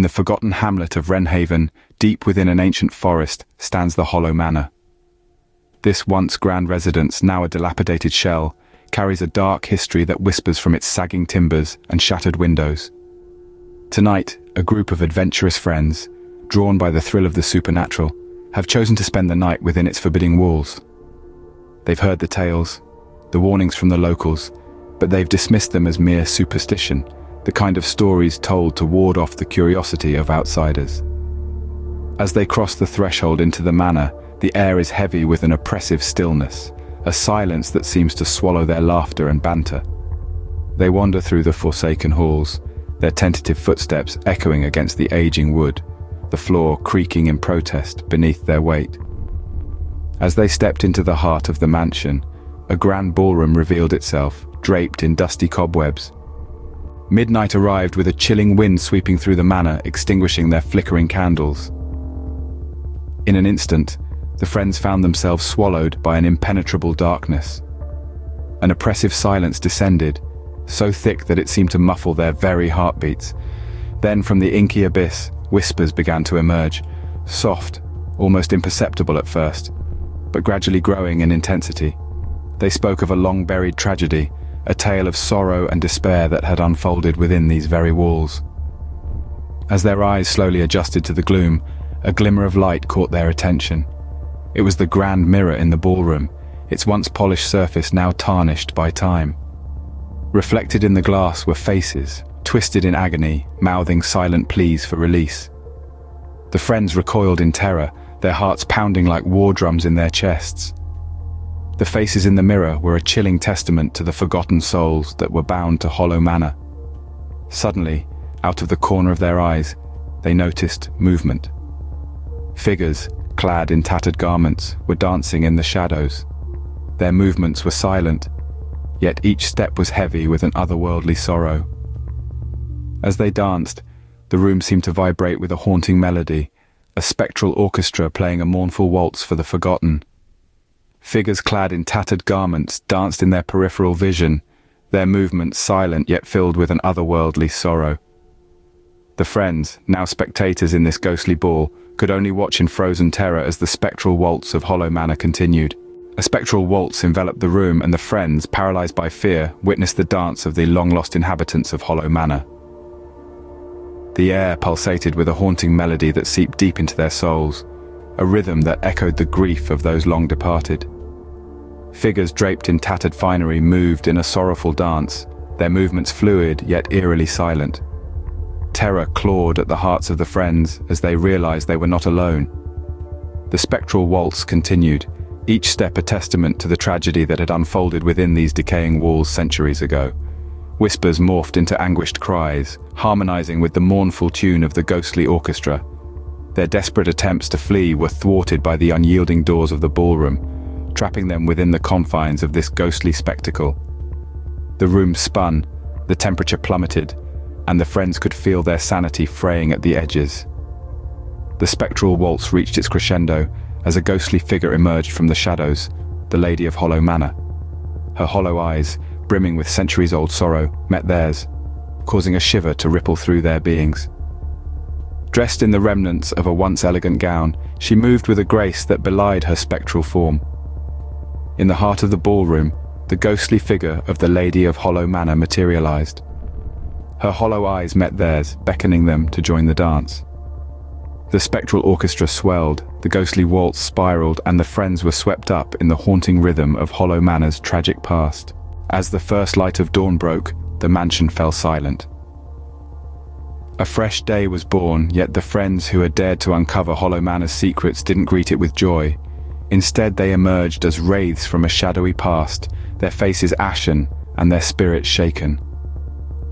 In the forgotten hamlet of Wrenhaven, deep within an ancient forest, stands the Hollow Manor. This once grand residence, now a dilapidated shell, carries a dark history that whispers from its sagging timbers and shattered windows. Tonight, a group of adventurous friends, drawn by the thrill of the supernatural, have chosen to spend the night within its forbidding walls. They've heard the tales, the warnings from the locals, but they've dismissed them as mere superstition, the kind of stories told to ward off the curiosity of outsiders. As they cross the threshold into the manor, the air is heavy with an oppressive stillness, a silence that seems to swallow their laughter and banter. They wander through the forsaken halls, their tentative footsteps echoing against the aging wood, the floor creaking in protest beneath their weight. As they stepped into the heart of the mansion, a grand ballroom revealed itself, draped in dusty cobwebs. Midnight arrived with a chilling wind sweeping through the manor, extinguishing their flickering candles. In an instant, the friends found themselves swallowed by an impenetrable darkness. An oppressive silence descended, so thick that it seemed to muffle their very heartbeats. Then from the inky abyss, whispers began to emerge, soft, almost imperceptible at first, but gradually growing in intensity. They spoke of a long-buried tragedy, a tale of sorrow and despair that had unfolded within these very walls. As their eyes slowly adjusted to the gloom, a glimmer of light caught their attention. It was the grand mirror in the ballroom, its once polished surface now tarnished by time. Reflected in the glass were faces, twisted in agony, mouthing silent pleas for release. The friends recoiled in terror, their hearts pounding like war drums in their chests. The faces in the mirror were a chilling testament to the forgotten souls that were bound to Hollow Manor. Suddenly, out of the corner of their eyes, they noticed movement. Figures, clad in tattered garments, were dancing in the shadows. Their movements were silent, yet each step was heavy with an otherworldly sorrow. As they danced, the room seemed to vibrate with a haunting melody, a spectral orchestra playing a mournful waltz for the forgotten. Figures clad in tattered garments danced in their peripheral vision, their movements silent yet filled with an otherworldly sorrow. The friends, now spectators in this ghostly ball, could only watch in frozen terror as the spectral waltz of Hollow Manor continued. A spectral waltz enveloped the room, and the friends, paralyzed by fear, witnessed the dance of the long-lost inhabitants of Hollow Manor. The air pulsated with a haunting melody that seeped deep into their souls, a rhythm that echoed the grief of those long departed. Figures draped in tattered finery moved in a sorrowful dance, their movements fluid yet eerily silent. Terror clawed at the hearts of the friends as they realized they were not alone. The spectral waltz continued, each step a testament to the tragedy that had unfolded within these decaying walls centuries ago. Whispers morphed into anguished cries, harmonizing with the mournful tune of the ghostly orchestra. Their desperate attempts to flee were thwarted by the unyielding doors of the ballroom, trapping them within the confines of this ghostly spectacle. The room spun, the temperature plummeted, and the friends could feel their sanity fraying at the edges. The spectral waltz reached its crescendo as a ghostly figure emerged from the shadows, the Lady of Hollow Manor. Her hollow eyes, brimming with centuries-old sorrow, met theirs, causing a shiver to ripple through their beings. Dressed in the remnants of a once elegant gown, she moved with a grace that belied her spectral form. In the heart of the ballroom, the ghostly figure of the Lady of Hollow Manor materialized. Her hollow eyes met theirs, beckoning them to join the dance. The spectral orchestra swelled, the ghostly waltz spiraled, and the friends were swept up in the haunting rhythm of Hollow Manor's tragic past. As the first light of dawn broke, the mansion fell silent. A fresh day was born, yet the friends who had dared to uncover Hollow Manor's secrets didn't greet it with joy. Instead, they emerged as wraiths from a shadowy past, their faces ashen and their spirits shaken.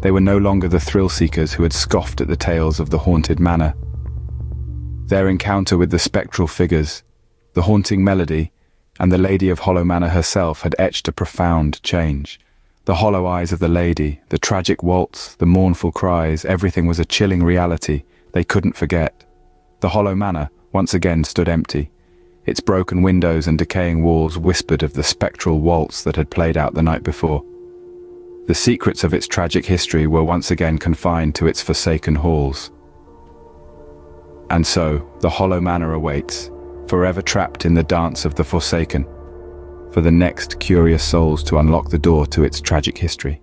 They were no longer the thrill-seekers who had scoffed at the tales of the haunted manor. Their encounter with the spectral figures, the haunting melody, and the Lady of Hollow Manor herself had etched a profound change. The hollow eyes of the lady, the tragic waltz, the mournful cries, everything was a chilling reality they couldn't forget. The Hollow Manor once again stood empty. Its broken windows and decaying walls whispered of the spectral waltz that had played out the night before. The secrets of its tragic history were once again confined to its forsaken halls. And so, the Hollow Manor awaits, forever trapped in the dance of the Forsaken, for the next curious souls to unlock the door to its tragic history.